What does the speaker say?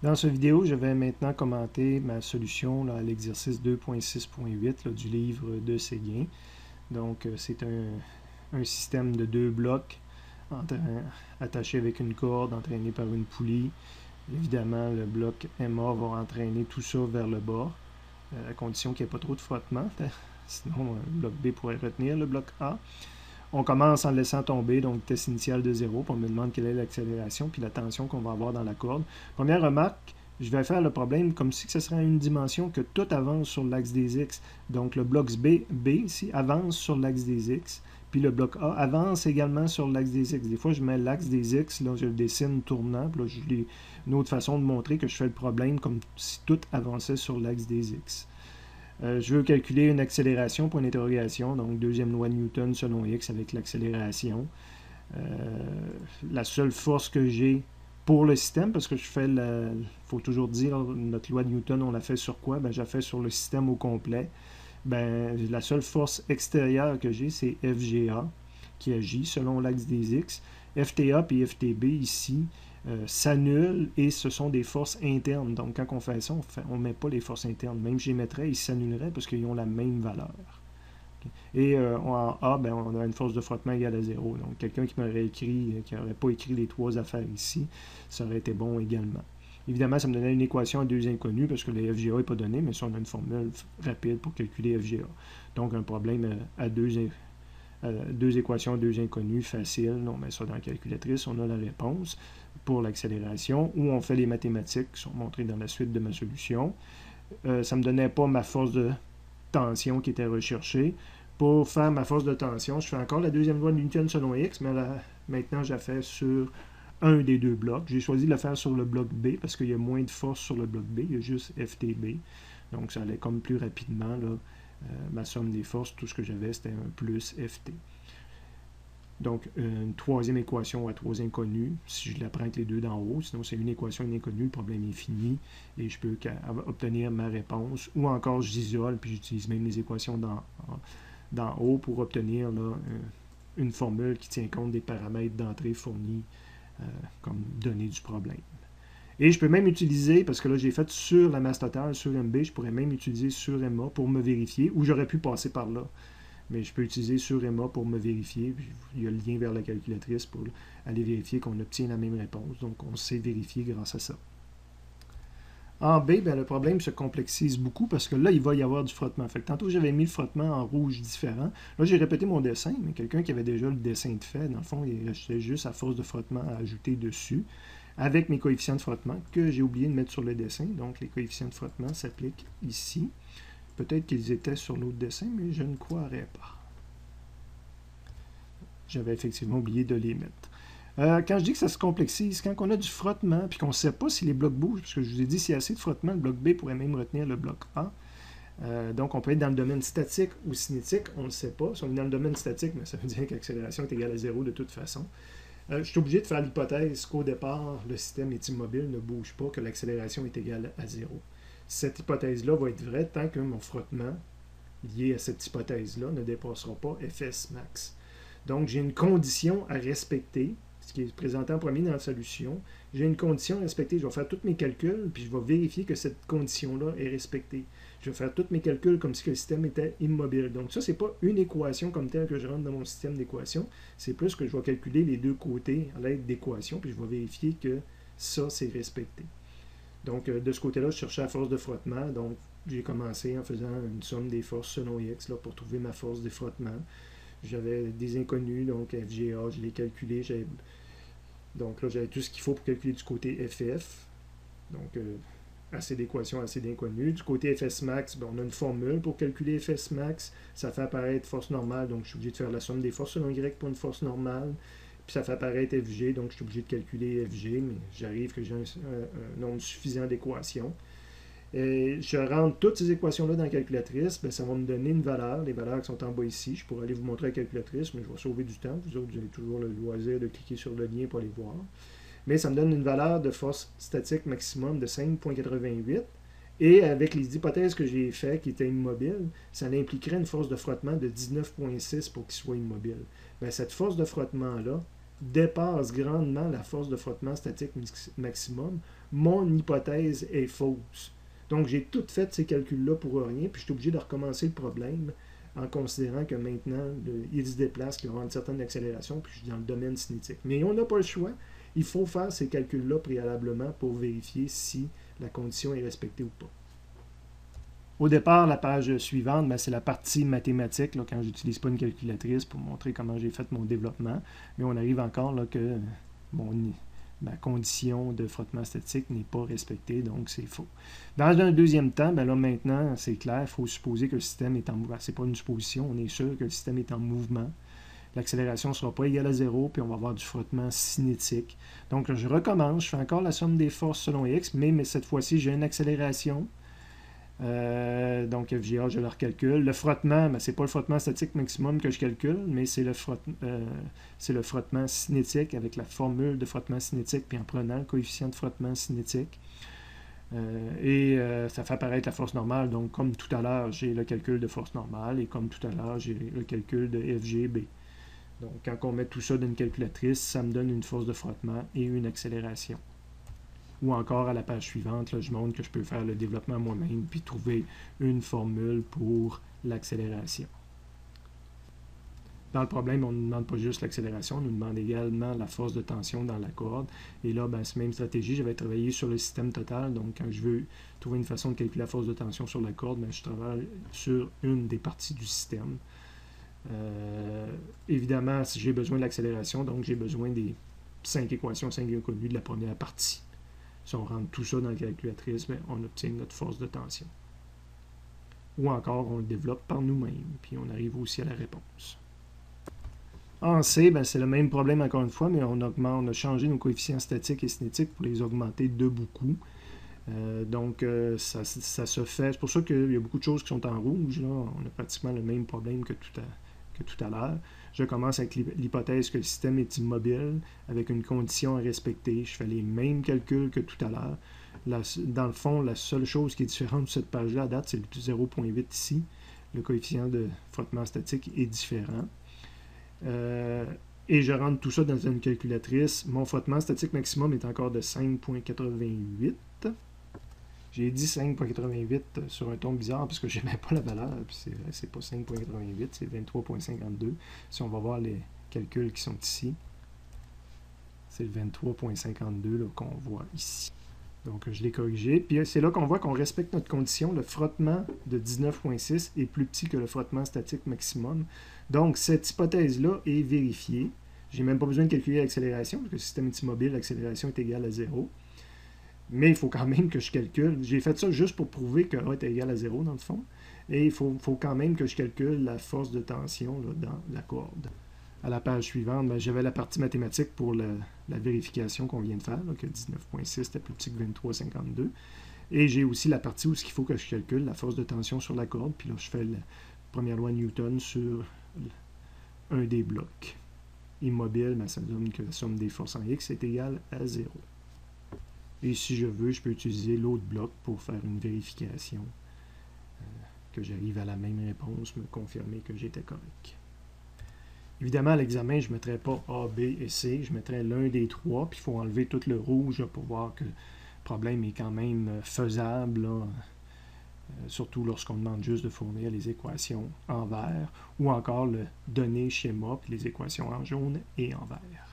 Dans cette vidéo, je vais maintenant commenter ma solution là, à l'exercice 2.6.8 du livre de Séguin. Donc, c'est un système de deux blocs attachés avec une corde, entraînés par une poulie. Évidemment, le bloc MA va entraîner tout ça vers le bas, à condition qu'il n'y ait pas trop de frottement. Sinon, le bloc B pourrait retenir le bloc A. On commence en laissant tomber, donc test initial de 0, puis on me demande quelle est l'accélération, puis la tension qu'on va avoir dans la corde. Première remarque, je vais faire le problème comme si ce serait à une dimension que tout avance sur l'axe des X. Donc le bloc B ici avance sur l'axe des X, puis le bloc A avance également sur l'axe des X. Des fois, je mets l'axe des X, là, je le dessine tournant, puis là, une autre façon de montrer que je fais le problème comme si tout avançait sur l'axe des X. Je veux calculer une accélération, point d'interrogation, donc deuxième loi de Newton selon X avec l'accélération. La seule force que j'ai pour le système, parce que il faut toujours dire, notre loi de Newton, on l'a fait sur quoi? Ben, j'ai fait sur le système au complet. Ben, la seule force extérieure que j'ai, c'est FGA, qui agit selon l'axe des X. FTA et FTB ici s'annulent et ce sont des forces internes. Donc quand on fait ça, on ne met pas les forces internes. Même je les mettrais, ils s'annuleraient parce qu'ils ont la même valeur. Et en A, ben, on a une force de frottement égale à 0. Donc quelqu'un qui m'aurait écrit, qui n'aurait pas écrit les trois affaires ici, ça aurait été bon également. Évidemment, ça me donnait une équation à deux inconnus parce que le FGA n'est pas donné, mais ça, on a une formule rapide pour calculer FGA. Donc, un problème à deux équations à deux inconnus, facile. On met ça dans la calculatrice, on a la réponse pour l'accélération, ou on fait les mathématiques qui sont montrées dans la suite de ma solution. Ça ne me donnait pas ma force de tension qui était recherchée. Pour faire ma force de tension, je fais encore la deuxième loi de Newton selon X, mais maintenant, je la fais sur un des deux blocs. J'ai choisi de le faire sur le bloc B parce qu'il y a moins de force sur le bloc B. Il y a juste FTB. Donc, ça allait comme plus rapidement. Là, ma somme des forces, tout ce que j'avais, c'était un plus FT. Donc, une troisième équation à trois inconnus, si je la prends avec les deux d'en haut, sinon c'est une équation, une inconnue, le problème est fini, et je peux obtenir ma réponse, ou encore j'isole, puis j'utilise même les équations d'en haut pour obtenir là, une formule qui tient compte des paramètres d'entrée fournis comme données du problème. Et je peux même utiliser, parce que là j'ai fait sur la masse totale, sur MB, je pourrais même utiliser sur MA pour me vérifier, ou j'aurais pu passer par là. Mais je peux utiliser sur Emma pour me vérifier. Il y a le lien vers la calculatrice pour aller vérifier qu'on obtient la même réponse. Donc, on sait vérifier grâce à ça. En B, ben, le problème se complexise beaucoup parce que là, il va y avoir du frottement. Fait que tantôt, j'avais mis le frottement en rouge différent. Là, j'ai répété mon dessin, mais quelqu'un qui avait déjà le dessin de fait, dans le fond, il restait juste à force de frottement à ajouter dessus avec mes coefficients de frottement que j'ai oublié de mettre sur le dessin. Donc, les coefficients de frottement s'appliquent ici. Peut-être qu'ils étaient sur l'autre dessin, mais je ne croirais pas. J'avais effectivement oublié de les mettre. Quand je dis que ça se complexise, quand on a du frottement, puis qu'on ne sait pas si les blocs bougent, parce que je vous ai dit, s'il y a assez de frottement, le bloc B pourrait même retenir le bloc A. Donc, on peut être dans le domaine statique ou cinétique, on ne le sait pas. Si on est dans le domaine statique, mais ça veut dire que l'accélération est égale à 0 de toute façon. Je suis obligé de faire l'hypothèse qu'au départ, le système est immobile, ne bouge pas, que l'accélération est égale à 0. Cette hypothèse-là va être vraie tant que mon frottement lié à cette hypothèse-là ne dépassera pas Fs max. Donc, j'ai une condition à respecter, ce qui est présenté en premier dans la solution. J'ai une condition à respecter. Je vais faire tous mes calculs, puis je vais vérifier que cette condition-là est respectée. Je vais faire tous mes calculs comme si le système était immobile. Donc, ça, ce n'est pas une équation comme telle que je rentre dans mon système d'équations. C'est plus que je vais calculer les deux côtés à l'aide d'équations, puis je vais vérifier que ça, c'est respecté. Donc, de ce côté-là, je cherchais la force de frottement. Donc, j'ai commencé en faisant une somme des forces selon X là, pour trouver ma force de frottement. J'avais des inconnus, donc FGA, je l'ai calculé. Donc là, j'avais tout ce qu'il faut pour calculer du côté FF. Donc, assez d'équations, assez d'inconnus. Du côté Fs max, ben, on a une formule pour calculer Fs max. Ça fait apparaître force normale, donc je suis obligé de faire la somme des forces selon Y pour une force normale. Puis ça fait apparaître FG, donc je suis obligé de calculer FG, mais j'arrive que j'ai un nombre suffisant d'équations. Et je rentre toutes ces équations-là dans la calculatrice, bien, ça va me donner une valeur, les valeurs qui sont en bas ici. Je pourrais aller vous montrer la calculatrice, mais je vais sauver du temps. Vous autres, vous avez toujours le loisir de cliquer sur le lien pour aller voir. Mais ça me donne une valeur de force statique maximum de 5,88. Et avec les hypothèses que j'ai faites qui étaient immobiles, ça impliquerait une force de frottement de 19,6 pour qu'il soit immobile. Bien, cette force de frottement-là dépasse grandement la force de frottement statique maximum mon hypothèse est fausse. Donc, j'ai tout fait ces calculs-là pour rien, puis je suis obligé de recommencer le problème en considérant que maintenant, il se déplace, qu'il aura une certaine accélération, puis je suis dans le domaine cinétique. Mais on n'a pas le choix. Il faut faire ces calculs-là préalablement pour vérifier si la condition est respectée ou pas. Au départ, la page suivante, ben, c'est la partie mathématique, là, quand j'utilise pas une calculatrice pour montrer comment j'ai fait mon développement. Mais on arrive encore là, que ma condition de frottement statique n'est pas respectée, donc c'est faux. Dans un deuxième temps, ben là maintenant, c'est clair, il faut supposer que le système est en mouvement. C'est pas une supposition, on est sûr que le système est en mouvement. L'accélération ne sera pas égale à 0, puis on va avoir du frottement cinétique. Donc je recommence, je fais encore la somme des forces selon X, mais cette fois-ci, j'ai une accélération. Donc FGA, je le recalcule. Le frottement, ben, ce n'est pas le frottement statique maximum que je calcule, mais c'est le frottement cinétique avec la formule de frottement cinétique, puis en prenant le coefficient de frottement cinétique. Ça fait apparaître la force normale. Donc, comme tout à l'heure, j'ai le calcul de force normale, et comme tout à l'heure, j'ai le calcul de FGB. Donc, quand on met tout ça dans une calculatrice, ça me donne une force de frottement et une accélération. Ou encore, à la page suivante, là, je montre que je peux faire le développement moi-même puis trouver une formule pour l'accélération. Dans le problème, on ne nous demande pas juste l'accélération, on nous demande également la force de tension dans la corde. Et là, ben, c'est la même stratégie, je vais travailler sur le système total. Donc, quand je veux trouver une façon de calculer la force de tension sur la corde, ben, je travaille sur une des parties du système. Évidemment, si j'ai besoin de l'accélération, donc j'ai besoin des 5 équations, 5 inconnues de la première partie. Si on rentre tout ça dans la calculatrice, bien, on obtient notre force de tension. Ou encore, on le développe par nous-mêmes, puis on arrive aussi à la réponse. En C, ben, c'est le même problème encore une fois, mais on a changé nos coefficients statiques et cinétiques pour les augmenter de beaucoup. Ça se fait. C'est pour ça qu'il y a beaucoup de choses qui sont en rouge. Là. On a pratiquement le même problème que tout à l'heure. Je commence avec l'hypothèse que le système est immobile, avec une condition à respecter. Je fais les mêmes calculs que tout à l'heure. Dans le fond, la seule chose qui est différente de cette page-là à date, c'est le 0,8 ici. Le coefficient de frottement statique est différent. Et je rentre tout ça dans une calculatrice. Mon frottement statique maximum est encore de 5,88. J'ai dit 5,88 sur un ton bizarre parce que je n'aimais pas la valeur. C'est pas 5,88, c'est 23,52. Si on va voir les calculs qui sont ici, c'est le 23,52 qu'on voit ici. Donc je l'ai corrigé. Puis c'est là qu'on voit qu'on respecte notre condition. Le frottement de 19,6 est plus petit que le frottement statique maximum. Donc cette hypothèse-là est vérifiée. Je n'ai même pas besoin de calculer l'accélération parce que le système est immobile, l'accélération est égale à 0. Mais il faut quand même que je calcule. J'ai fait ça juste pour prouver que A est égal à 0 dans le fond. Et il faut quand même que je calcule la force de tension là, dans la corde. À la page suivante, ben, j'avais la partie mathématique pour la vérification qu'on vient de faire, là, que 19,6 était plus petit que 23,52. Et j'ai aussi la partie où il faut que je calcule la force de tension sur la corde. Puis là, je fais la première loi de Newton sur un des blocs. Immobile, ben, ça donne que la somme des forces en X est égale à 0. Et si je veux, je peux utiliser l'autre bloc pour faire une vérification, que j'arrive à la même réponse, me confirmer que j'étais correct. Évidemment, à l'examen, je ne mettrai pas A, B et C, je mettrai l'un des trois, puis il faut enlever tout le rouge là, pour voir que le problème est quand même faisable, là, surtout lorsqu'on demande juste de fournir les équations en vert, ou encore le donner schéma, puis les équations en jaune et en vert.